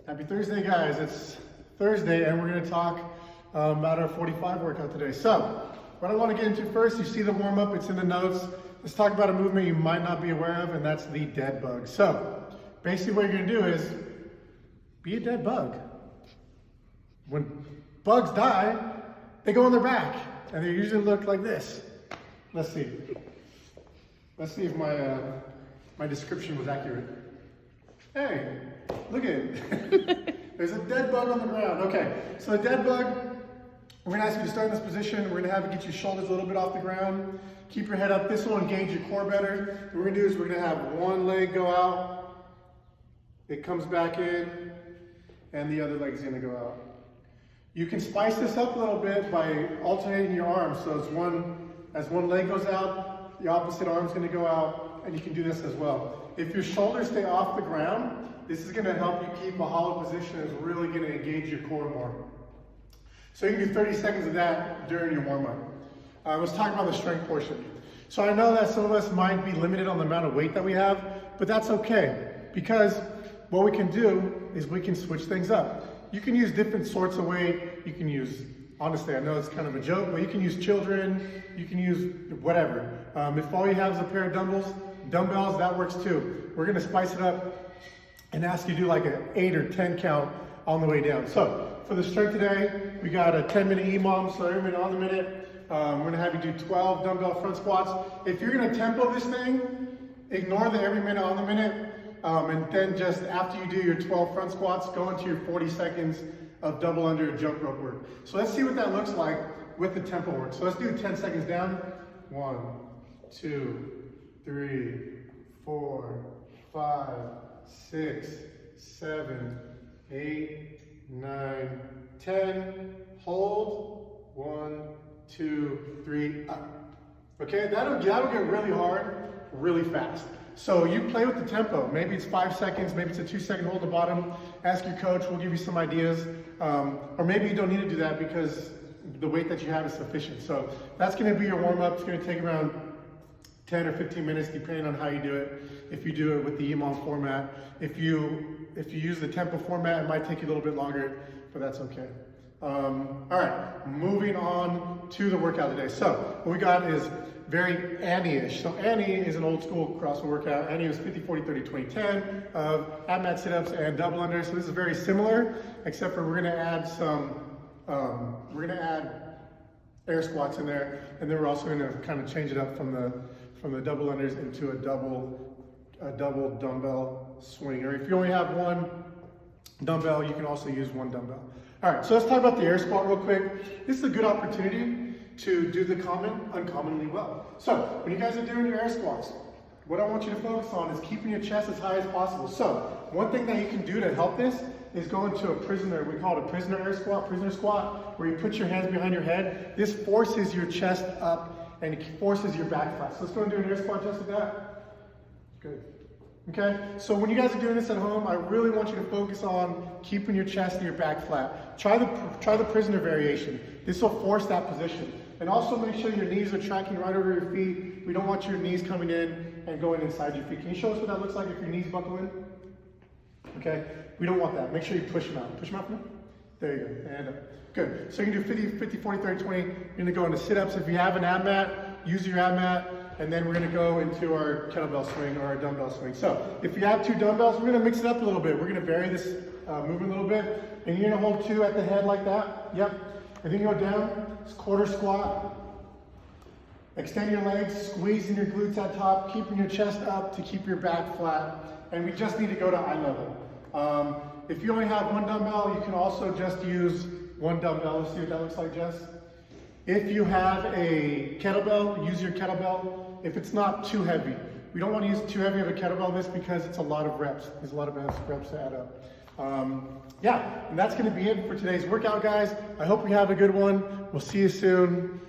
Happy Thursday, guys. It's Thursday, and we're going to talk about our 45 workout today. So, what I want to get into first, you see the warm-up, it's in the notes. Let's talk about a movement you might not be aware of, and that's the dead bug. So, basically what you're going to do is be a dead bug. When bugs die, they go on their back, and they usually look like this. Let's see. Let's see if my description was accurate. Hey, look at it. There's a dead bug on the ground. Okay, so a dead bug, we're gonna ask you to start in this position. We're gonna have you get your shoulders a little bit off the ground. Keep your head up. This will engage your core better. What we're gonna do is we're gonna have one leg go out. It comes back in, and the other leg's gonna go out. You can spice this up a little bit by alternating your arms. So as one leg goes out, the opposite arm's gonna go out, and you can do this as well. If your shoulders stay off the ground, this is gonna help you keep a hollow position. It's really gonna engage your core more. So you can do 30 seconds of that during your warm-up. Let's talk about the strength portion. So I know that some of us might be limited on the amount of weight that we have, but that's okay, because what we can do is we can switch things up. You can use different sorts of weight. You can use, honestly, I know it's kind of a joke, but you can use children, you can use whatever. If all you have is a pair of dumbbells, that works too. We're gonna spice it up and ask you to do like an 8 or 10 count on the way down. So for the strength today, we got a 10-minute EMOM, so every minute on the minute. We're gonna have you do 12 dumbbell front squats. If you're gonna tempo this thing, ignore the every minute on the minute, and then just after you do your 12 front squats, go into your 40 seconds of double under jump rope work. So let's see what that looks like with the tempo work. So let's do 10 seconds down. 1, 2, 3, 4, 5, 6, 7, 8, 9, 10. Hold. 1, 2, 3, up. Okay, that'll get really hard, really fast. So you play with the tempo. Maybe it's 5 seconds, maybe it's a 2-second hold at the bottom. Ask your coach, we'll give you some ideas. Or maybe you don't need to do that because the weight that you have is sufficient. So that's gonna be your warm-up. It's gonna take around 10 or 15 minutes, depending on how you do it. If you do it with the EMOM format. If you use the tempo format, it might take you a little bit longer, but that's okay. All right, moving on to the workout today. So what we got is very Annie-ish. So Annie is an old school CrossFit workout. Annie was 50, 40, 30, 20, 10 of ab mat sit-ups and double unders. So this is very similar, except for we're gonna add air squats in there, and then we're also gonna kind of change it up from the double unders into a double dumbbell swing. Or if you only have one dumbbell, you can also use one dumbbell. All right, so let's talk about the air squat real quick. This is a good opportunity to do the uncommonly well. So when you guys are doing your air squats, what I want you to focus on is keeping your chest as high as possible. So one thing that you can do to help this is go into a prisoner, we call it a prisoner air squat, prisoner squat, where you put your hands behind your head. This forces your chest up and it forces your back flat. So let's go and do an air squat just with that. Good. Okay, so when you guys are doing this at home, I really want you to focus on keeping your chest and your back flat. Try the prisoner variation. This will force that position. And also make sure your knees are tracking right over your feet. We don't want your knees coming in and going inside your feet. Can you show us what that looks like if your knees buckle in? Okay, we don't want that. Make sure you push them out. Push them out for me. There you go, and up. Good, so you can do 50, 40, 30, 20. You're gonna go into sit-ups. If you have an ab mat, use your ab mat. And then we're gonna go into our kettlebell swing or our dumbbell swing. So if you have 2 dumbbells, we're gonna mix it up a little bit. We're gonna vary this movement a little bit. And you're gonna hold 2 at the head like that. Yep. And then you go down, it's quarter squat. Extend your legs, squeezing your glutes at top, keeping your chest up to keep your back flat. And we just need to go to eye level. If you only have 1 dumbbell, you can also just use 1 dumbbell. Let's see what that looks like, Jess. If you have a kettlebell, use your kettlebell. If it's not too heavy. We don't want to use too heavy of a kettlebell in this because it's a lot of reps. There's a lot of reps to add up. Yeah, and that's going to be it for today's workout, guys. I hope you have a good one. We'll see you soon.